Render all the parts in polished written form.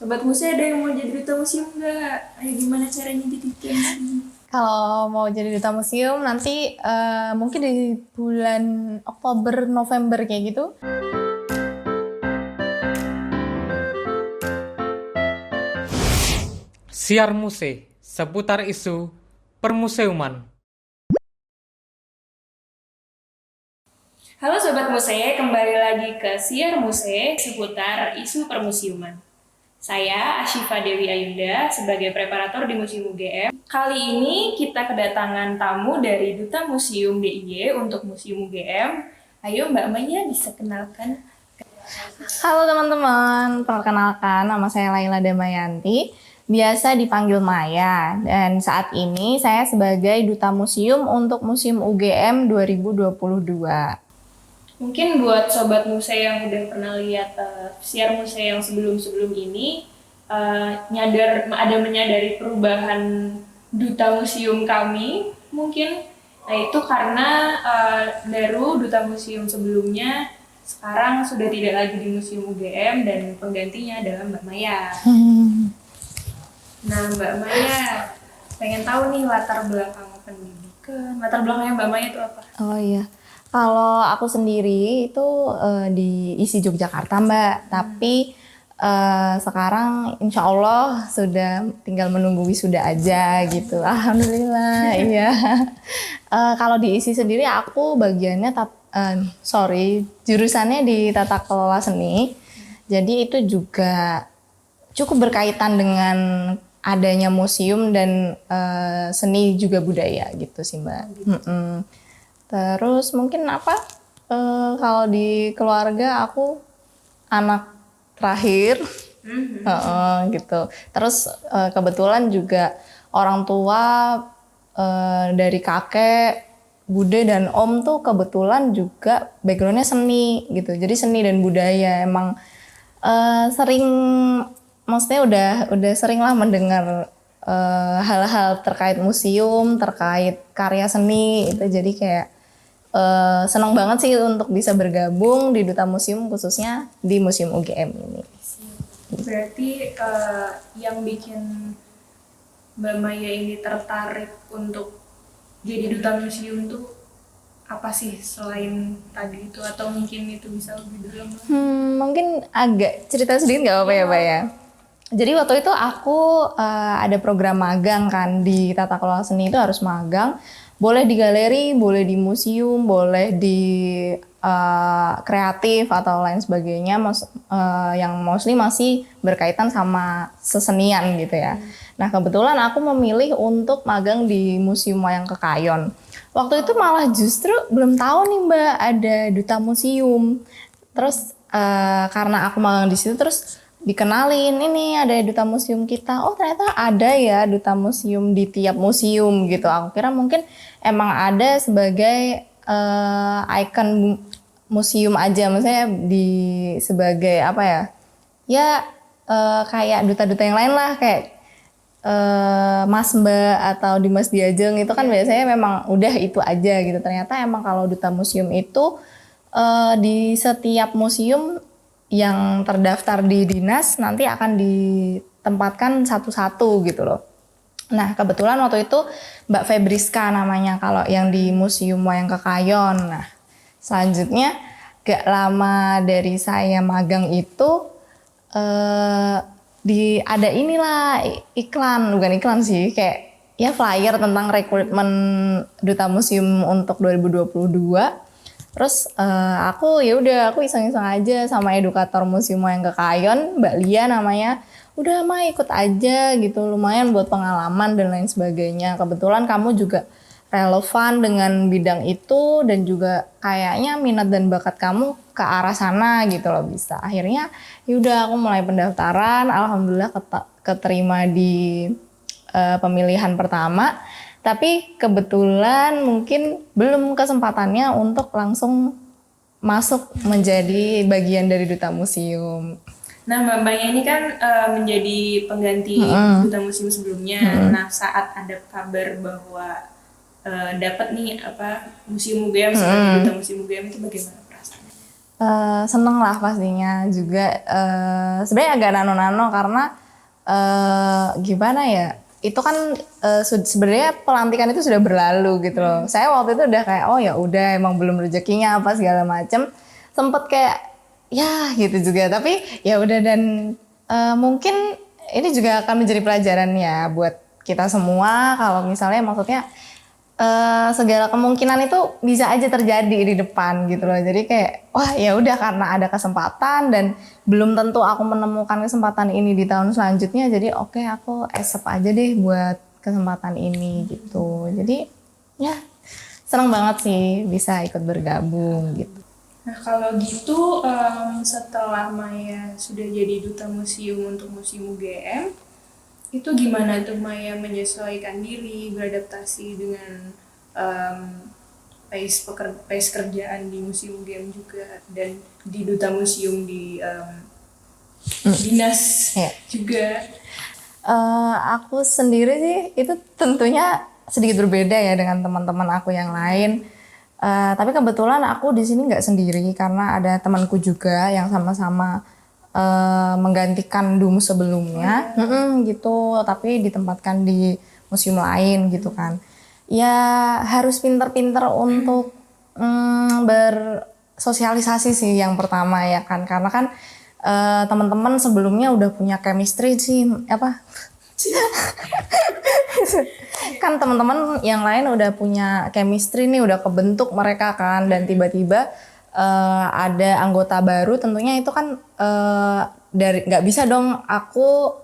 Sobat Musa ada yang mau jadi duta museum nggak? Ayo gimana caranya jadikan? Kalau mau jadi duta museum nanti mungkin di bulan Oktober, November kayak gitu. Siar Muse, seputar isu permuseuman. Halo Sobat Muse, kembali lagi ke Siar Muse seputar isu permusiuman. Saya Ashifa Dewi Ayunda sebagai preparator di Museum UGM. Kali ini kita kedatangan tamu dari Duta Museum DIY untuk Museum UGM. Ayo Mbak Maya bisa kenalkan. Halo teman-teman, perkenalkan nama saya Laila Damayanti, biasa dipanggil Maya, dan saat ini saya sebagai Duta Museum untuk Museum UGM 2022. Mungkin buat Sobat Muse yang udah pernah lihat Siar Muse yang sebelum-sebelum ini, menyadari perubahan Duta Museum kami mungkin. Nah itu karena Duta Museum sebelumnya sekarang sudah tidak lagi di Museum UGM dan penggantinya adalah Mbak Maya. Nah Mbak Maya, pengen tahu nih latar belakang pendidikan, latar belakangnya Mbak Maya itu apa? Oh iya, kalau aku sendiri itu di ISI Yogyakarta Mbak, tapi sekarang insya Allah sudah tinggal menunggu wisuda aja gitu. Alhamdulillah, iya. Kalau di ISI sendiri aku bagiannya jurusannya di tata kelola seni. Jadi itu juga cukup berkaitan dengan adanya museum dan seni juga budaya gitu sih Mbak. Terus mungkin kalau di keluarga aku anak terakhir, gitu. Terus kebetulan juga orang tua dari kakek, bude dan om tuh kebetulan juga backgroundnya seni gitu. Jadi seni dan budaya emang sering, maksudnya udah sering lah mendengar hal-hal terkait museum, terkait karya seni itu, jadi kayak senang banget sih untuk bisa bergabung di Duta Museum, khususnya di Museum UGM ini. Berarti yang bikin Mbak Maya ini tertarik untuk jadi duta museum tuh apa sih selain tadi itu, atau mungkin itu bisa lebih dalam? Mungkin agak cerita sedikit nggak apa-apa ya Mbak ya? Jadi waktu itu aku ada program magang kan, di tata kelola seni itu harus magang. Boleh di galeri, boleh di museum, boleh di kreatif atau lain sebagainya, yang mostly masih berkaitan sama sesenian gitu ya. Nah kebetulan aku memilih untuk magang di Museum Wayang Kekayon. Waktu itu malah justru belum tahu nih Mbak ada duta museum. Terus karena aku magang di situ, terus dikenalin, ini ada duta museum kita. Oh ternyata ada ya duta museum di tiap museum gitu. Aku kira mungkin emang ada sebagai ikon museum aja, maksudnya sebagai apa ya? Ya kayak duta-duta yang lain lah, kayak Mas Mbak atau Dimas Diajeng itu kan biasanya memang udah itu aja gitu. Ternyata emang kalau duta museum itu di setiap museum yang terdaftar di dinas nanti akan ditempatkan satu-satu gitu loh. Nah kebetulan waktu itu Mbak Febriska namanya kalau yang di Museum Wayang Kekayon. Nah selanjutnya gak lama dari saya magang itu ada inilah bukan iklan sih, kayak ya flyer tentang rekrutmen duta museum untuk 2022. Terus aku iseng-iseng aja sama edukator Museum Wayang Kekayon, Mbak Lia namanya. Udah mah ikut aja gitu, lumayan buat pengalaman dan lain sebagainya. Kebetulan kamu juga relevan dengan bidang itu dan juga kayaknya minat dan bakat kamu ke arah sana gitu loh bisa. Akhirnya yaudah aku mulai pendaftaran, alhamdulillah keterima di pemilihan pertama. Tapi kebetulan mungkin belum kesempatannya untuk langsung masuk menjadi bagian dari duta museum. Nah Mbak Maya ini kan menjadi pengganti duta museum sebelumnya. Nah saat ada kabar bahwa dapat nih museum UGM sebagai duta museum UGM, itu bagaimana perasaannya? Seneng lah pastinya juga. Sebenarnya agak nano-nano karena gimana ya? Itu kan sebenarnya pelantikan itu sudah berlalu gitu loh. Saya waktu itu udah kayak oh ya udah emang belum rezekinya apa segala macem. Sempet kayak ya gitu juga. Tapi ya udah dan mungkin ini juga akan menjadi pelajaran ya buat kita semua kalau misalnya maksudnya segala kemungkinan itu bisa aja terjadi di depan gitu loh. Jadi kayak wah ya udah karena ada kesempatan dan belum tentu aku menemukan kesempatan ini di tahun selanjutnya. Jadi oke, aku accept aja deh buat kesempatan ini gitu. Jadi ya seneng banget sih bisa ikut bergabung gitu. Nah, kalau gitu setelah Maya sudah jadi duta museum untuk Museum UGM, itu gimana tuh Maya menyesuaikan diri, beradaptasi dengan pace kerjaan di Museum UGM juga dan di duta museum di dinas Ya. juga. Aku sendiri sih itu tentunya sedikit berbeda ya dengan teman-teman aku yang lain. Tapi kebetulan aku di sini nggak sendiri karena ada temanku juga yang sama-sama menggantikan DUM sebelumnya, gitu. Tapi ditempatkan di museum lain gitu kan. Ya harus pinter-pinter untuk bersosialisasi sih yang pertama ya kan, karena kan teman-teman sebelumnya udah punya chemistry sih apa kan teman-teman yang lain udah punya chemistry nih, udah kebentuk mereka kan, dan tiba-tiba ada anggota baru, tentunya itu kan dari nggak bisa dong aku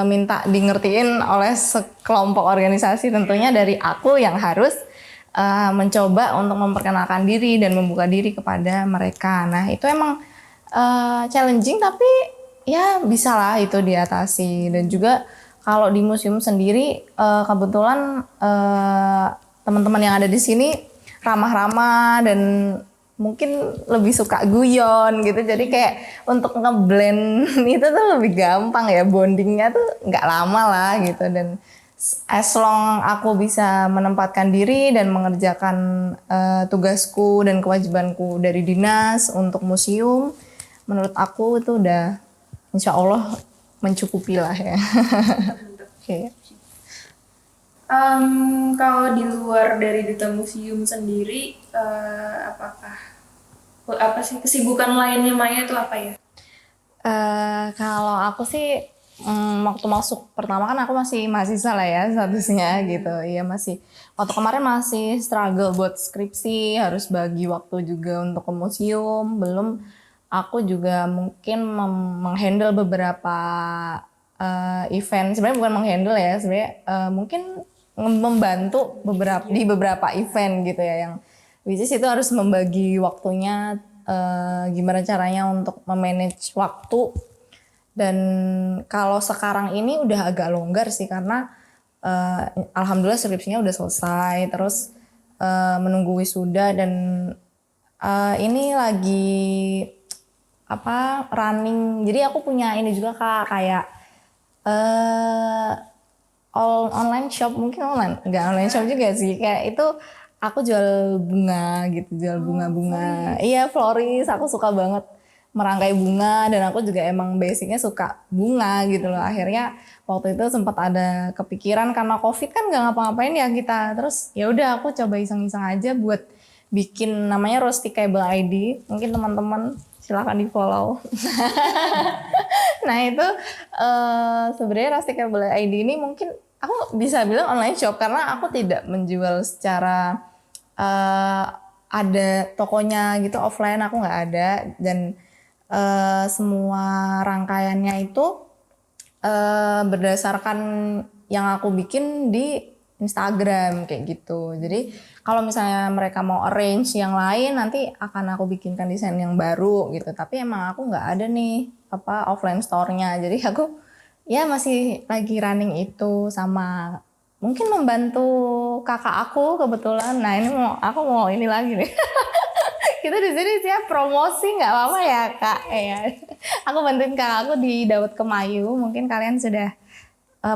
minta di ngertiin oleh sekelompok organisasi, tentunya dari aku yang harus mencoba untuk memperkenalkan diri dan membuka diri kepada mereka. Nah itu emang challenging tapi ya bisa lah itu diatasi. Dan juga kalau di museum sendiri kebetulan teman-teman yang ada di sini ramah-ramah dan mungkin lebih suka guyon gitu. Jadi kayak untuk ngeblend itu tuh lebih gampang ya, bondingnya tuh nggak lama lah gitu. Dan as long aku bisa menempatkan diri dan mengerjakan tugasku dan kewajibanku dari dinas untuk museum, menurut aku itu udah insya Allah mencukupi lah ya. Oke. Kalau di luar dari duta museum sendiri, apa sih kesibukan lainnya Maya itu apa ya? Kalau aku sih waktu masuk pertama kan aku masih mahasiswa lah ya statusnya gitu. Iya masih. Waktu kemarin masih struggle buat skripsi, harus bagi waktu juga untuk ke museum. Belum aku juga mungkin menghandle beberapa event. Sebenarnya bukan menghandle ya, sebenarnya mungkin membantu di beberapa event gitu ya, yang which is itu harus membagi waktunya, gimana caranya untuk memanage waktu. Dan kalau sekarang ini udah agak longgar sih karena alhamdulillah skripsinya udah selesai, terus menunggu wisuda. Dan ini lagi running, jadi aku punya ini juga Kak, kayak online shop, mungkin nggak online shop juga sih, kayak itu aku jual bunga gitu, jual bunga-bunga. Iya, florist, aku suka banget merangkai bunga dan aku juga emang basicnya suka bunga gitu loh. Akhirnya waktu itu sempat ada kepikiran karena COVID kan nggak ngapa-ngapain ya kita, terus ya udah aku coba iseng-iseng aja buat bikin namanya Rusticable ID, mungkin teman-teman silakan di follow. Nah itu sebenarnya Rusticable ID ini mungkin aku bisa bilang online shop karena aku tidak menjual secara ada tokonya gitu, offline aku nggak ada. Dan semua rangkaiannya itu berdasarkan yang aku bikin di Instagram kayak gitu. Jadi kalau misalnya mereka mau arrange yang lain, nanti akan aku bikinkan desain yang baru gitu. Tapi emang aku nggak ada nih offline store-nya. Jadi aku ya masih lagi running itu, sama mungkin membantu kakak aku kebetulan. Nah ini aku mau ini lagi nih. Kita di sini siap promosi nggak apa-apa ya Kak? Ya. Aku bantuin kakak aku di Daud Kemayu. Mungkin kalian sudah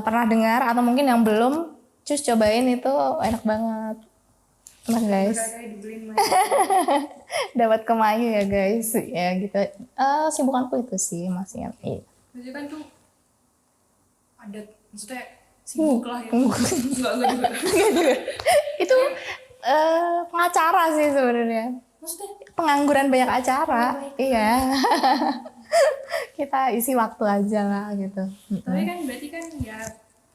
pernah dengar atau mungkin yang belum, cus cobain itu enak banget. Nah guys, Berkali-kali dibeliin Mas. dapat kemayu ya guys, ya gitu. Sibukanku itu sih masih. Iya. Maksudnya kan tuh ada, maksudnya sibuk lah ya. Enggak juga. Itu pengacara sih sebenarnya. Maksudnya Pengangguran banyak acara. Iya. Kita isi waktu aja lah gitu. tapi kan berarti kan ya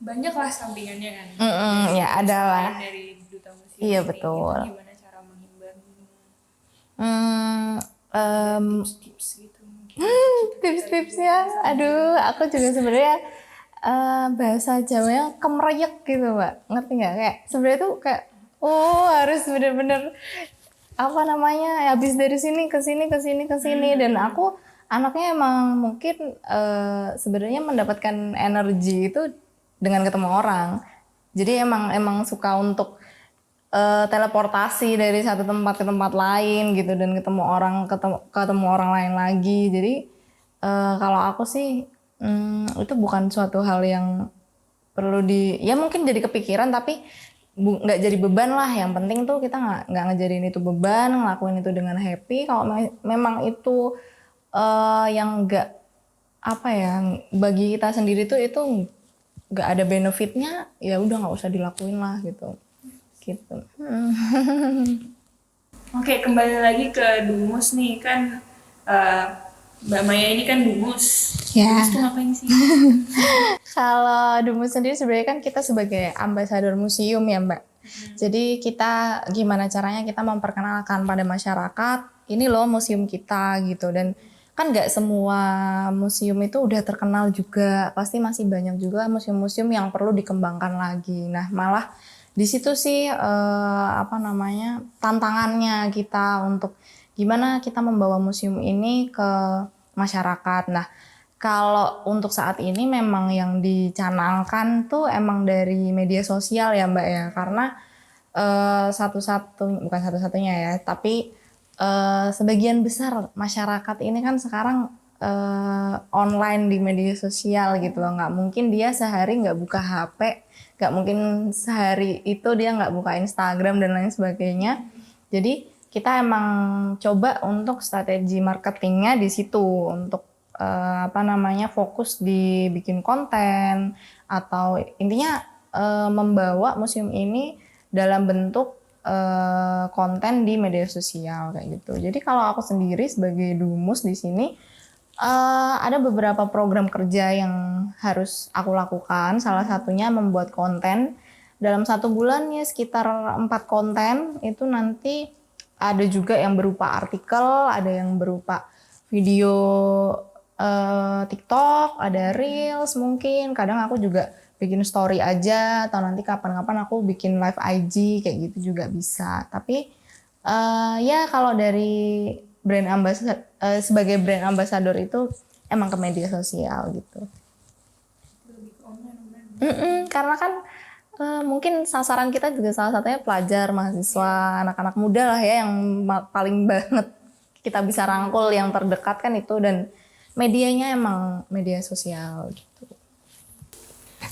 banyak lah sampingannya kan. Ya ada lah. Selain dari duta museum Iya, ini, betul. itu gimana cara mengimbangi tips-tips gitu mungkin. Tips-tipsnya, aduh, aku juga sebenarnya bahasa Jawanya kemerayek gitu, Mbak. Ngerti nggak? Kayak sebenarnya tuh kayak, harus bener-bener apa namanya, habis dari sini ke sini ke sini ke sini. Dan aku anaknya emang mungkin sebenarnya mendapatkan energi itu dengan ketemu orang. Jadi emang suka untuk teleportasi dari satu tempat ke tempat lain gitu, dan ketemu orang lain lagi. Jadi kalau aku sih itu bukan suatu hal yang perlu ya mungkin jadi kepikiran, tapi nggak jadi beban lah. Yang penting tuh kita nggak ngejadiin itu beban, ngelakuin itu dengan happy. Kalau memang itu yang nggak apa ya, bagi kita sendiri tuh itu nggak ada benefitnya, ya udah nggak usah dilakuin lah gitu. Oke, kembali lagi ke Dumus nih kan, Mbak Maya ini kan Dumus. Ya. Dumus tuh ngapain sih? Kalau Dumus sendiri sebenarnya kan kita sebagai ambasador museum ya Mbak. Jadi kita gimana caranya kita memperkenalkan pada masyarakat, ini loh museum kita gitu. Dan kan nggak semua museum itu udah terkenal juga, pasti masih banyak juga museum-museum yang perlu dikembangkan lagi. Nah malah di situ sih tantangannya kita untuk gimana kita membawa museum ini ke masyarakat. Nah kalau untuk saat ini memang yang dicanangkan tuh emang dari media sosial ya Mbak ya, karena bukan satu-satunya ya, tapi sebagian besar masyarakat ini kan sekarang online di media sosial gitu loh. Nggak mungkin dia sehari nggak buka HP, nggak mungkin sehari itu dia nggak buka Instagram dan lain sebagainya. Jadi kita emang coba untuk strategi marketingnya di situ, untuk fokus di bikin konten, atau intinya membawa museum ini dalam bentuk konten di media sosial kayak gitu. Jadi kalau aku sendiri sebagai Dumus di sini ada beberapa program kerja yang harus aku lakukan. Salah satunya membuat konten. Dalam 1 bulan ya sekitar 4 konten. Itu nanti ada juga yang berupa artikel, ada yang berupa video TikTok, ada Reels mungkin. Kadang aku juga bikin story aja, atau nanti kapan-kapan aku bikin live IG kayak gitu juga bisa. Tapi ya kalau dari brand ambassador, sebagai brand ambassador itu emang ke media sosial gitu. Karena kan mungkin sasaran kita juga salah satunya pelajar, mahasiswa, anak-anak muda lah ya, yang paling banget kita bisa rangkul, yang terdekat kan itu, dan medianya emang media sosial gitu.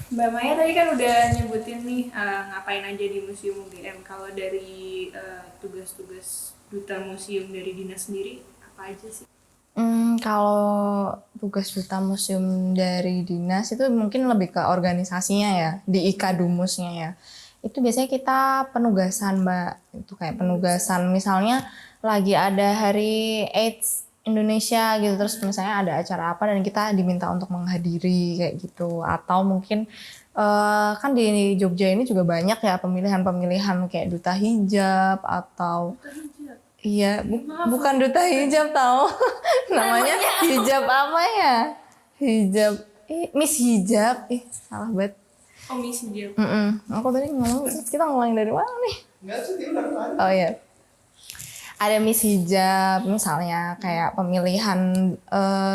Mbak Maya tadi kan udah nyebutin nih ngapain aja di Museum UGM. Kalau dari tugas-tugas duta museum dari dinas sendiri apa aja sih? Kalau tugas duta museum dari dinas itu mungkin lebih ke organisasinya ya, di IKADUMUSnya ya. Itu biasanya kita penugasan Mbak, itu kayak penugasan misalnya lagi ada hari AIDS Indonesia gitu, terus misalnya ada acara apa dan kita diminta untuk menghadiri kayak gitu. Atau mungkin kan di Jogja ini juga banyak ya pemilihan-pemilihan kayak duta hijab atau iya, bukan duta hijab tahu. Namanya hijab apa ya? Hijab, Miss Hijab. Salah banget. Oh, Miss Hijab. Aku tadi ngomong, kita ngomongin dari mana nih? Oh iya. Ada Miss Hijab, misalnya kayak pemilihan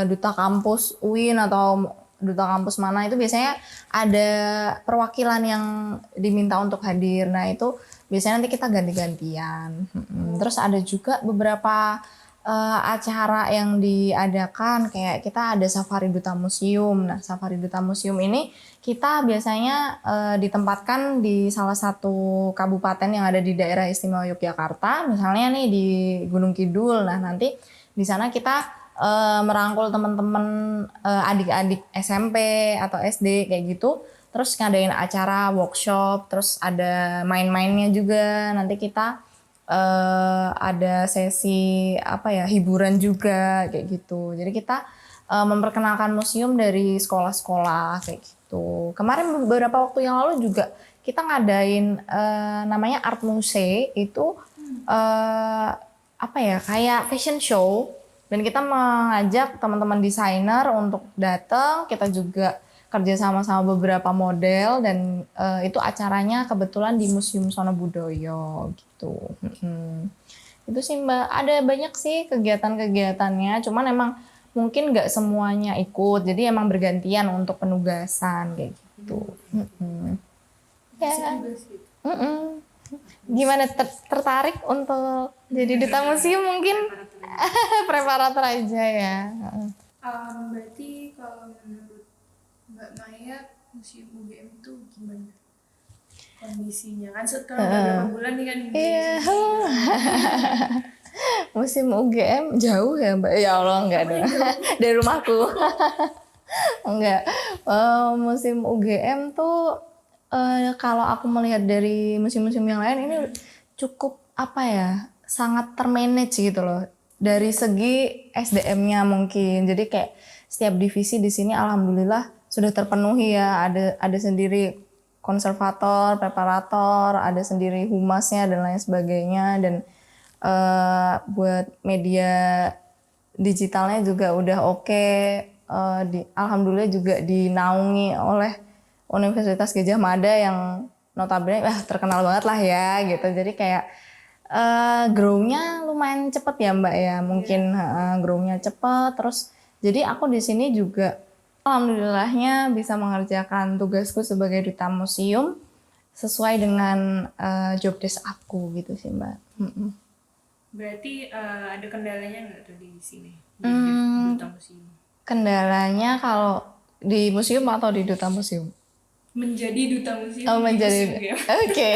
duta kampus UIN atau duta kampus mana, itu biasanya ada perwakilan yang diminta untuk hadir. Nah itu biasanya nanti kita ganti-gantian. Terus ada juga beberapa acara yang diadakan kayak kita ada Safari Duta Museum. Nah, Safari Duta Museum ini kita biasanya ditempatkan di salah satu kabupaten yang ada di daerah istimewa Yogyakarta, misalnya nih di Gunung Kidul. Nah, nanti di sana kita merangkul teman-teman adik-adik SMP atau SD kayak gitu, terus ngadain acara workshop, terus ada main-mainnya juga. Nanti kita ada sesi hiburan juga kayak gitu. Jadi kita memperkenalkan museum dari sekolah-sekolah kayak gitu. Kemarin beberapa waktu yang lalu juga kita ngadain namanya Art Muse, itu kayak fashion show, dan kita mengajak teman-teman desainer untuk datang. Kita juga kerja sama beberapa model, dan itu acaranya kebetulan di Museum Sono Budoyo gitu. Itu sih Mbak, ada banyak sih kegiatan-kegiatannya, cuman emang mungkin nggak semuanya ikut, jadi emang bergantian untuk penugasan kayak gitu. Ya. Gimana, tertarik untuk jadi duta museum mungkin? Preparator aja ya. Berarti kalau menurut Mbak Maya, Museum UGM itu gimana kondisinya? Kan setelah beberapa bulan nih kan. Iya. Museum UGM jauh ya Mbak? Ya Allah, enggak dong. Dari rumahku. Enggak. Museum UGM tuh kalau aku melihat dari museum-museum yang lain ini cukup sangat termanage gitu loh. Dari segi SDM-nya mungkin. Jadi kayak setiap divisi di sini alhamdulillah sudah terpenuhi ya. Ada sendiri konservator, preparator, ada sendiri humasnya dan lain sebagainya, dan buat media digitalnya juga udah oke. Alhamdulillah juga dinaungi oleh Universitas Gadjah Mada yang notabene terkenal banget lah ya gitu. Jadi kayak grow-nya lumayan cepet ya Mbak ya, mungkin grow-nya cepet. Terus jadi aku di sini juga alhamdulillahnya bisa mengerjakan tugasku sebagai duta museum sesuai dengan job desk aku gitu sih Mbak. Berarti ada kendalanya nggak tuh di sini, di duta museum? Kendalanya kalau di museum atau di duta museum? Menjadi duta museum. Oh, menjadi. Oke.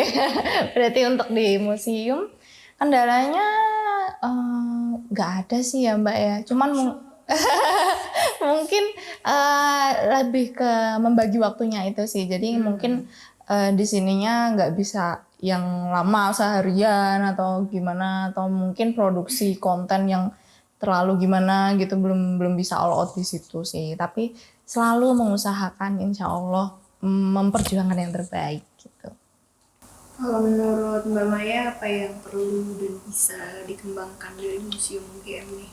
Berarti untuk di museum kendalanya nggak ada sih ya Mbak ya. Cuman mungkin lebih ke membagi waktunya itu sih. Jadi mungkin di sininya nggak bisa yang lama seharian atau gimana, atau mungkin produksi konten yang terlalu gimana gitu, belum bisa all out di situ sih. Tapi selalu mengusahakan insya Allah memperjuangkan yang terbaik gitu. Kalau menurut Mbak Maya, apa yang perlu dan bisa dikembangkan dari Museum UGM nih?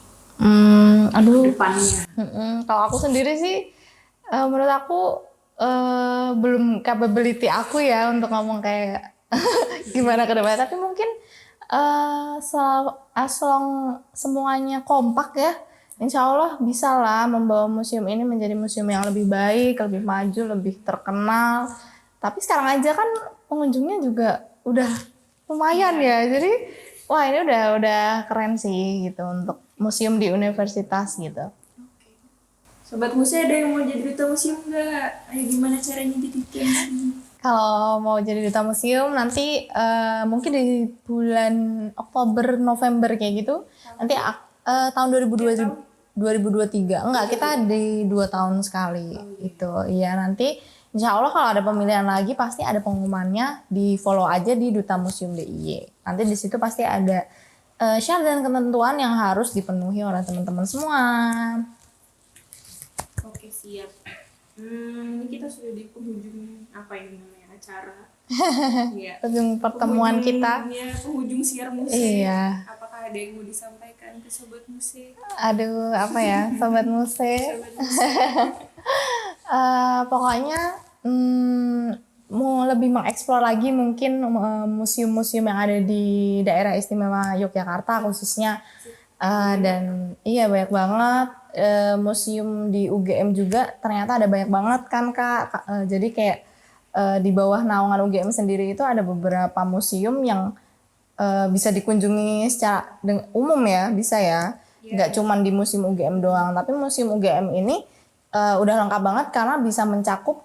Depannya. Kalau aku sendiri sih, menurut aku belum capability aku ya untuk ngomong kayak gimana ke depannya. Tapi mungkin as long semuanya kompak ya, insya Allah bisa lah membawa museum ini menjadi museum yang lebih baik, lebih maju, lebih terkenal. Tapi sekarang aja kan pengunjungnya juga udah lumayan ya. Jadi wah, ini udah keren sih gitu untuk museum di universitas gitu. Sobat Muse, ada yang mau jadi duta museum nggak? Ayo, gimana caranya jadi? Kalau mau jadi duta museum nanti mungkin di bulan Oktober, November kayak gitu. Nanti tahun 2023. Enggak, kita di 2 tahun sekali itu. Iya, nanti insya Allah kalau ada pemilihan lagi pasti ada pengumumannya, di follow aja di Duta Museum DIY. Nanti di situ pasti ada syarat dan ketentuan yang harus dipenuhi oleh teman-teman semua. Oke, siap. Ini kita sudah di penghujung acara. Ya. Penghujung pertemuan kita. Ya, penghujung siar Muse. Iya. Apakah ada yang mau disampaikan ke Sobat Muse? Aduh, Sobat Muse. Pokoknya mau lebih mengeksplor lagi mungkin museum-museum yang ada di daerah istimewa Yogyakarta khususnya. Dan iya banyak banget museum di UGM juga, ternyata ada banyak banget kan Kak. Jadi kayak di bawah naungan UGM sendiri itu ada beberapa museum yang bisa dikunjungi secara umum ya, bisa ya. nggak cuman di museum UGM doang, tapi museum UGM ini udah lengkap banget karena bisa mencakup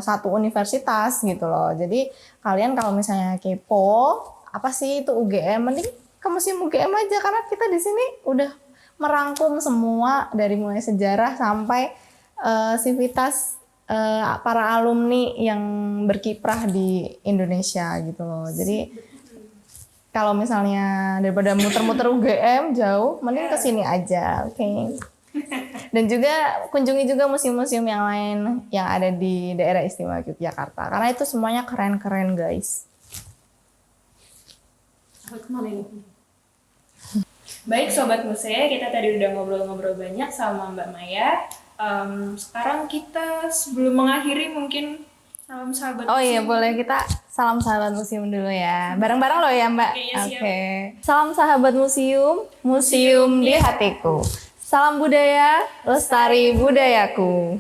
satu universitas gitu loh. Jadi kalian kalau misalnya kepo apa sih itu UGM, mending ke museum UGM aja karena kita di sini udah merangkum semua dari mulai sejarah sampai sivitas para alumni yang berkiprah di Indonesia gitu loh. Jadi kalau misalnya daripada muter-muter UGM jauh, mending ke sini aja, oke. Dan juga kunjungi juga museum-museum yang lain yang ada di daerah istimewa Yogyakarta karena itu semuanya keren-keren guys. Baik Sobat Muse, kita tadi udah ngobrol-ngobrol banyak sama Mbak Maya. Sekarang kita sebelum mengakhiri mungkin salam sahabat Oh iya museum. boleh, kita salam sahabat museum dulu ya. Bareng-bareng loh ya Mbak. Oke, ya, siap. Oke. Salam sahabat museum, museum di hatiku. Salam budaya, lestari budayaku.